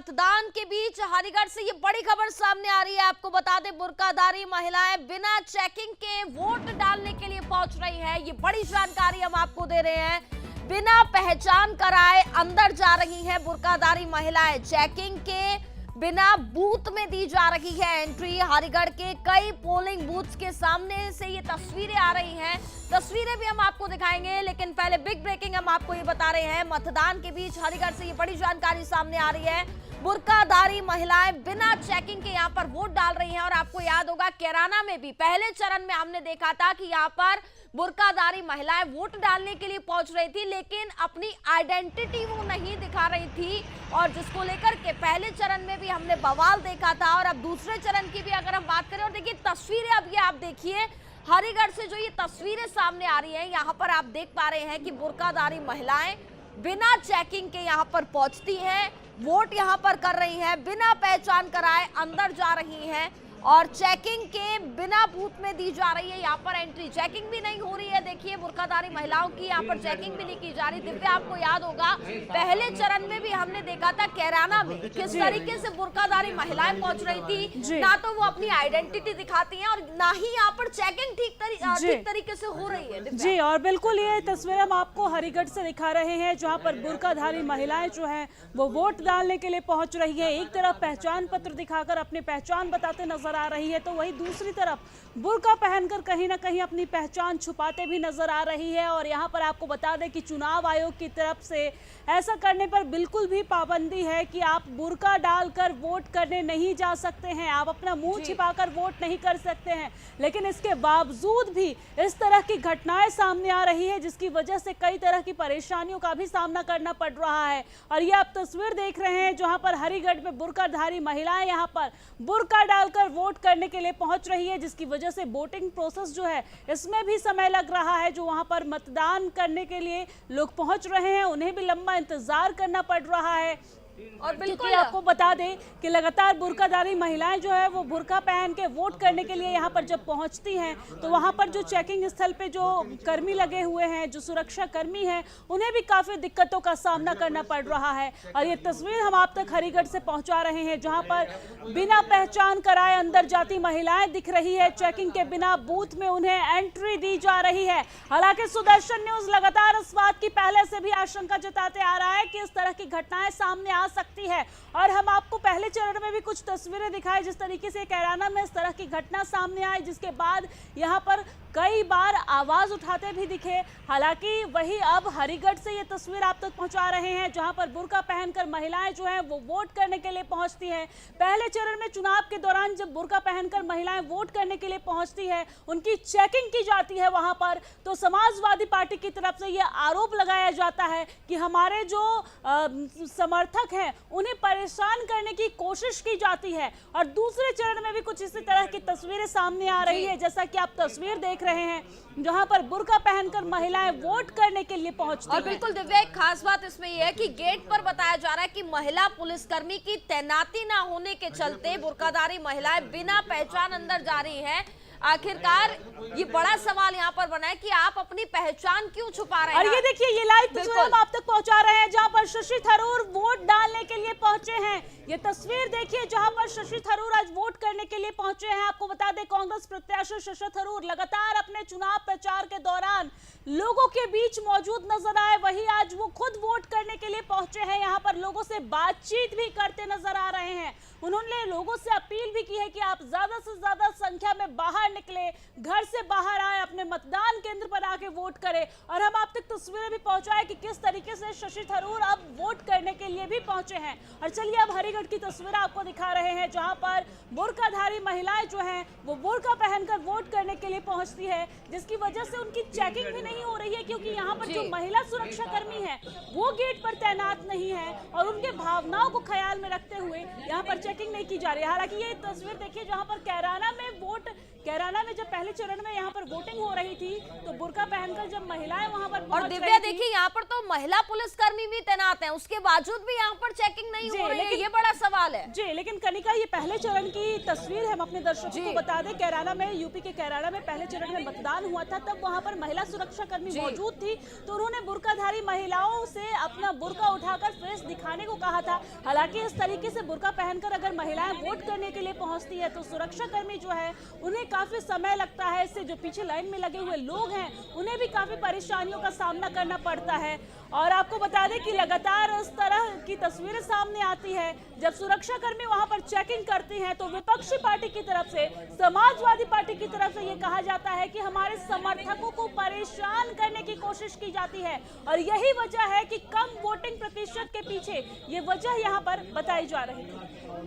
मतदान के बीच हरिगढ़ से ये बड़ी खबर सामने आ रही है। आपको बता दें, बुर्काधारी महिलाएं बिना चेकिंग के वोट डालने के लिए पहुंच रही हैं। ये बड़ी जानकारी हम आपको दे रहे हैं। बिना पहचान कराए अंदर जा रही हैं बुर्काधारी महिलाएं। चेकिंग के बिना बूथ में दी जा रही है एंट्री। हरिगढ़ के कई पोलिंग बूथ्स के सामने से ये तस्वीरें आ रही हैं। तस्वीरें भी हम आपको दिखाएंगे, लेकिन पहले बिग ब्रेकिंग हम आपको ये बता रहे हैं। मतदान के बीच हरिगढ़ से ये बड़ी जानकारी सामने आ रही है। बुर्काधारी महिलाएं बिना चेकिंग के यहाँ पर वोट डाल रही हैं। और आपको याद होगा, कैराना में भी पहले चरण में हमने देखा था कि यहाँ पर बुर्काधारी महिलाएं वोट डालने के लिए पहुंच रही थी, लेकिन अपनी आइडेंटिटी वो नहीं दिखा रही थी, और जिसको लेकर के पहले चरण में भी हमने बवाल देखा था। और अब दूसरे चरण की भी अगर हम बात करें, और देखिए तस्वीरें अब ये आप देखिए, हरिगढ़ से जो ये तस्वीरें सामने आ रही हैं, यहाँ पर आप देख पा रहे हैं कि बुर्काधारी महिलाएं बिना चेकिंग के यहाँ पर पहुंचती हैं, वोट यहाँ पर कर रही हैं, बिना पहचान कराए अंदर जा रही हैं, और चेकिंग के बिना बूथ में दी जा रही है यहाँ पर एंट्री। चेकिंग भी नहीं हो रही है। देखिए बुर्काधारी महिलाओं की यहाँ पर चेकिंग भी नहीं की जा रही। दिव्या, आपको याद होगा, पहले चरण में भी हमने देखा था कैराना में किस तरीके से बुर्काधारी महिलाएं पहुंच रही थी। ना तो वो अपनी आइडेंटिटी दिखाती हैं, और ना ही यहाँ पर चेकिंग ठीक तरीके से हो रही है। जी, और बिल्कुल ये तस्वीर हम आपको हरिगढ़ से दिखा रहे हैं, जहाँ पर बुर्काधारी महिलाएं जो है वो वोट डालने के लिए पहुंच रही है। एक तरफ पहचान पत्र दिखाकर अपनी पहचान बताते नजर आ रही है, तो वही दूसरी तरफ बुर्का पहनकर कहीं ना कहीं अपनी पहचान छुपाते भी नजर आ रही है। और यहाँ पर आपको बता दें कि चुनाव आयोग की तरफ से ऐसा करने पर बिल्कुल भी पाबंदी है कि आप बुर्का डालकर वोट करने नहीं जा सकते हैं, आप अपना मुंह छिपाकर वोट नहीं कर सकते हैं। लेकिन इसके बावजूद भी इस तरह की घटनाएं सामने आ रही है, जिसकी वजह से कई तरह की परेशानियों का भी सामना करना पड़ रहा है। और ये आप तस्वीर देख रहे हैं, जहां पर हरिगढ़ में बुर्काधारी महिलाएं यहां पर बुर्का डालकर वोट करने के लिए पहुंच रही है, जिसकी वजह से वोटिंग प्रोसेस जो है इसमें भी समय लग रहा है। जो वहां पर मतदान करने के लिए लोग पहुंच रहे हैं, उन्हें भी लंबा इंतजार करना पड़ रहा है। और बिल्कुल आपको बता दें कि लगातार बुर्काधारी महिलाएं जो है वो बुर्का पहन के वोट करने के लिए यहाँ पर जब पहुँचती हैं, तो वहाँ पर जो चेकिंग स्थल पे जो कर्मी लगे हुए हैं, जो सुरक्षा कर्मी हैं, उन्हें भी काफ़ी दिक्कतों का सामना करना पड़ रहा है। और ये तस्वीर हम आप तक हरिगढ़ से पहुँचा रहे हैं, जहाँ पर बिना पहचान कराए अंदर जाती महिलाएं दिख रही है। चेकिंग के बिना बूथ में उन्हें एंट्री दी जा रही है। हालांकि सुदर्शन न्यूज लगातार इस बात की पहले से भी आशंका जताते आ रहा है कि इस तरह की घटनाएं सामने आ सकती है। और हम आपको पहले चरण में भी कुछ तस्वीरें दिखाई, जिस तरीके से कैराना में इस तरह की घटना सामने आई, जिसके बाद यहां पर कई बार आवाज उठाते भी दिखे। हालांकि वही अब हरिगढ़ से ये तस्वीर आप तक पहुंचा रहे हैं, जहां पर बुर्का पहनकर महिलाएं जो हैं वो वोट करने के लिए पहुंचती हैं। पहले चरण में चुनाव के दौरान जब बुर्का पहनकर महिलाएं वोट करने के लिए पहुंचती है, उनकी चेकिंग की जाती है वहां पर, तो समाजवादी पार्टी की तरफ से यह आरोप लगाया जाता है कि हमारे जो समर्थक हैं उन्हें परेशान करने की कोशिश की जाती है। और दूसरे चरण में भी कुछ इसी तरह की तस्वीरें सामने आ रही है, जैसा कि आप तस्वीर देख रहे हैं, जहां पर बुर्का पहनकर महिलाएं वोट करने के लिए पहुंचती हैं। और बिल्कुल दिव्या, एक खास बात इसमें यह है कि गेट पर बताया जा रहा है कि महिला पुलिसकर्मी की तैनाती ना होने के चलते बुर्काधारी महिलाएं बिना पहचान अंदर जा रही हैं। आखिरकार ये बड़ा सवाल यहाँ पर बना है कि आप अपनी पहचान क्यों छुपा रहे हैं। और ये देखिए, ये लाइव तस्वीर हम आप तक पहुंचा रहे हैं, जहां पर शशि थरूर वोट डालने के लिए पहुंचे हैं। ये तस्वीर देखिए, जहां पर शशि थरूर आज वोट करने के लिए पहुंचे हैं। आपको बता दें, कांग्रेस प्रत्याशी शशि थरूर लगातार अपने चुनाव प्रचार के दौरान लोगों के बीच मौजूद नजर आए। वही आज वो खुद वोट करने के लिए पहुंचे हैं, यहाँ पर लोगों से बातचीत भी करते नजर आ रहे हैं। उन्होंने लोगों से अपील भी की है कि आप ज्यादा से ज्यादा संख्या में बाहर निकले, घर से बाहर आए, अपने मतदान केंद्र पर आके वोट करें। और हम आप तक तस्वीरें भी पहुंचाए कि किस तरीके से शशि थरूर अब वोट करने के लिए भी पहुंचे हैं। और चलिए अब हरिगढ़ की तस्वीर आपको दिखा रहे हैं, जहां पर बुर्काधारी महिलाएं जो हैं वो बुर्का पहनकर वोट करने के लिए पहुंचती है, जिसकी वजह से उनकी चेकिंग भी नहीं हो रही है, क्योंकि यहाँ पर जो महिला सुरक्षा कर्मी है वो गेट पर तैनात नहीं है, और उनके भावनाओं को ख्याल में रखते हुए यहाँ पर चेकिंग नहीं की जा रही है। हालांकि ये तस्वीर देखिए, जहां पर कैराना में जब पहले चरण में यहाँ पर वोटिंग हो रही थी, तो बुर्का पहनकर जब महिलाएं वहां पर और दिव्या देखिए, यहाँ पर तो महिला पुलिसकर्मी भी तैनात हैं, उसके बावजूद भी यहाँ पर चेकिंग नहीं हो रही है। ये बड़ा सवाल सवाल है। जी, लेकिन कनिका, ये पहले चरण की तस्वीर है, हम अपने दर्शकों को बता दें। कैराना में, यूपी के कैराना में पहले चरण में मतदान हुआ था, तब वहां पर महिला सुरक्षा कर्मी मौजूद थी, तो उन्होंने बुर्काधारी महिलाओं से अपना बुर्का उठाकर फेस दिखाने को कहा था। हालांकि इस तरीके से बुर्का पहनकर अगर महिलाएं वोट करने के लिए पहुंचती है तो सुरक्षा कर्मी जो है उन्हें काफी समय लगता है। इससे जो पीछे लाइन में लगे हुए लोग हैं उन्हें भी काफी परेशानियों का सामना करना पड़ता है। और आपको बता दें कि लगातार इस तरह की तस्वीरें सामने आती है जब सुरक्षा कर्मी वहां पर चेकिंग करते हैं, तो विपक्षी पार्टी की तरफ से, समाजवादी पार्टी की तरफ से ये कहा जाता है कि हमारे समर्थकों को परेशान करने की कोशिश की जाती है। और यही वजह है कि कम वोटिंग प्रतिशत के पीछे ये वजह यहाँ पर बताई जा रही है।